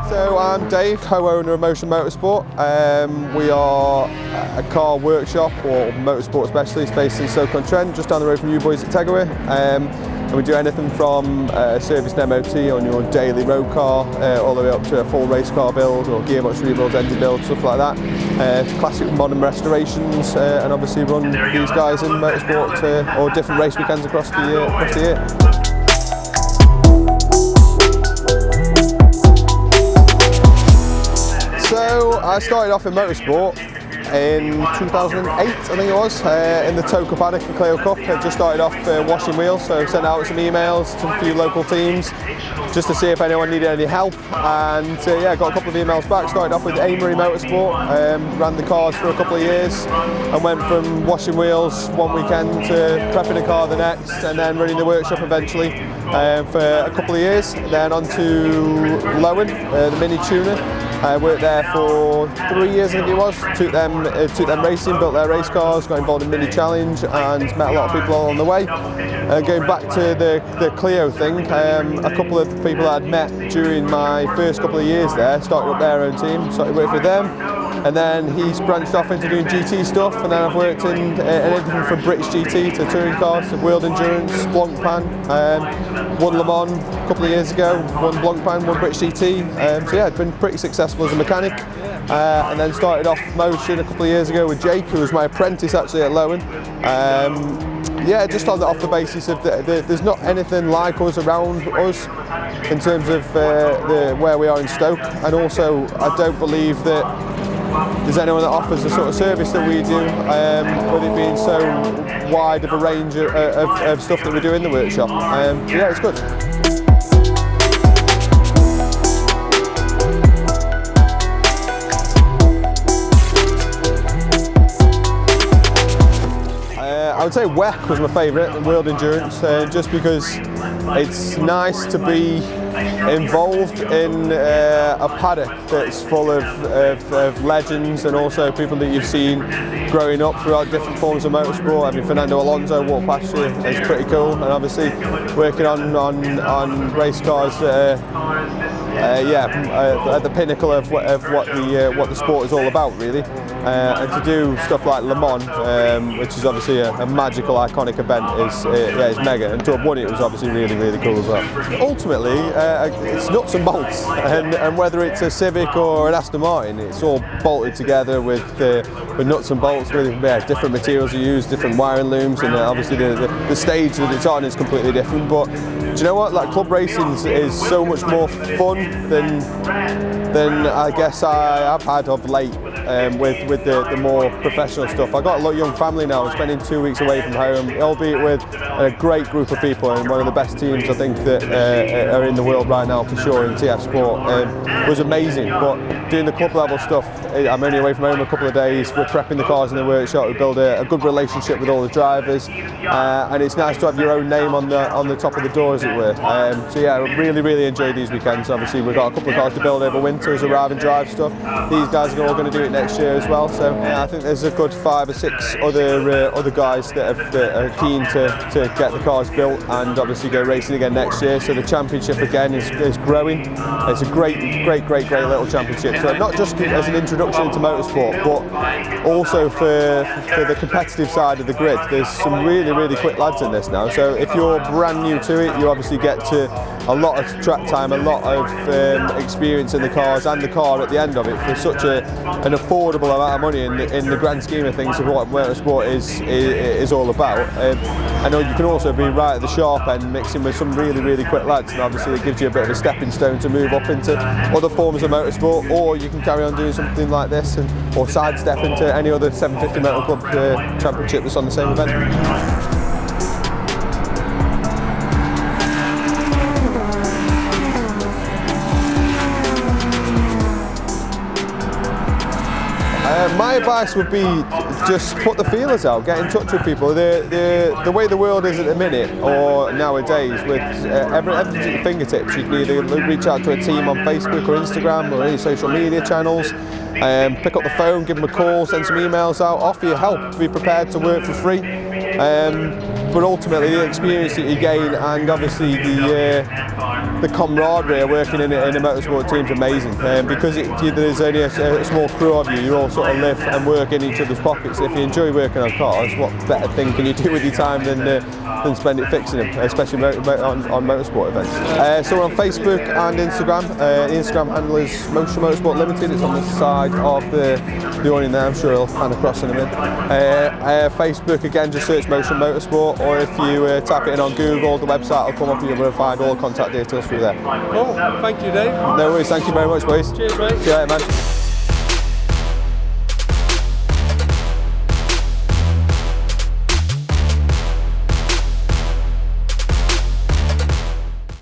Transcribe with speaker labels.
Speaker 1: So I'm Dave, co-owner of Motion Motorsport. We are a car workshop or motorsport specialist based in Stoke-on-Trent, just down the road from you boys at Tegiwa. And we do anything from service and MOT on your daily road car, all the way up to a full race car build or gearbox rebuilds, engine build, stuff like that. Classic modern restorations, and obviously run these guys in motorsport or different race weekends across the year. So I started off in motorsport in 2008, I think it was, in the Tow Cup Paddock and Clio Cup. I just started off washing wheels, so sent out some emails to a few local teams just to see if anyone needed any help, and yeah, got a couple of emails back. Started off with Amory Motorsport, ran the cars for a couple of years and went from washing wheels one weekend to prepping a car the next, and then running the workshop eventually for a couple of years. Then on to Lowen, the Mini Tuner. I worked there for 3 years, I think it was. Took them racing, built their race cars, got involved in Mini Challenge, and met a lot of people along the way. Going back to the Clio thing, a couple of people I'd met during my first couple of years there started up their own team, started working with them, and then he's branched off into doing GT stuff, and then I've worked in anything from British GT to touring cars to World Endurance, Blancpain, won Le Mans a couple of years ago, won Blancpain, won British GT, so yeah, it's been pretty successful as a mechanic. And then started off Motion a couple of years ago with Jake, who was my apprentice actually at Lowen. Yeah, just off the basis of there's not anything like us around us in terms of where we are in Stoke, and also I don't believe that there's anyone that offers the sort of service that we do, with it being so wide of a range of stuff that we do in the workshop. Yeah, it's good. I would say WEC was my favourite, World Endurance, just because it's nice to be involved in a paddock that's full of legends and also people that you've seen growing up throughout different forms of motorsport. I mean, Fernando Alonso walked past you, it's pretty cool, and obviously working on race cars at the pinnacle of what the sport is all about, really. And to do stuff like Le Mans, which is obviously a magical, iconic event, is mega. And to have won it was obviously really, really cool as well. Ultimately, it's nuts and bolts, and whether it's a Civic or an Aston Martin, it's all bolted together with nuts and bolts. Really, different materials are used, different wiring looms, and obviously the stage that it's on is completely different. But do you know what? Like, club racing is so much more fun than I guess I've had of late. With the more professional stuff. I've got a young family now. I'm spending 2 weeks away from home, albeit with a great group of people and one of the best teams I think that are in the world right now for sure in TF Sport. Was amazing, but doing the club level stuff, I'm only away from home a couple of days. We're prepping the cars in the workshop. We build a good relationship with all the drivers, and it's nice to have your own name on the top of the door, as it were. So yeah, I really enjoy these weekends. Obviously we've got a couple of cars to build over winter as arrive and drive stuff. These guys are all going to do it next year as well, so I think there's a good 5 or 6 other guys that are keen to get the cars built and obviously go racing again next year. So the championship again is growing. It's a great little championship. So not just as an introduction into motorsport, but also for the competitive side of the grid. There's some really quick lads in this now. So if you're brand new to it, you obviously get to a lot of track time, a lot of experience in the cars and the car at the end of it for such an affordable amount of money in the grand scheme of things of what motorsport is all about. I know you can also be right at the sharp end mixing with some really quick lads, and obviously it gives you a bit of a stepping stone to move up into other forms of motorsport, or you can carry on doing something like this or sidestep into any other 750 Motor Club championship that's on the same event. My advice would be just put the feelers out, get in touch with people. The way the world is at the minute, or nowadays, with everything's at your fingertips. You can either reach out to a team on Facebook or Instagram or any social media channels, pick up the phone, give them a call, send some emails out, offer your help, be prepared to work for free. But ultimately the experience that you gain and obviously the the camaraderie of working in a motorsport team is amazing, because there's only a small crew of you. You all sort of live and work in each other's pockets. If you enjoy working on cars, what better thing can you do with your time than spend it fixing them, especially on motorsport events. So we're on Facebook and Instagram. The Instagram handle is Motion Motorsport Limited. It's on the side of the awning there. I'm sure it'll pan across in a minute. Facebook, again, just search Motion Motorsport, or if you type it in on Google, the website will come up and you'll be able to find all contact details through there.
Speaker 2: Cool. Thank you, Dave.
Speaker 1: No worries. Thank you very much, boys.
Speaker 2: Cheers, mate.
Speaker 1: See you later, man.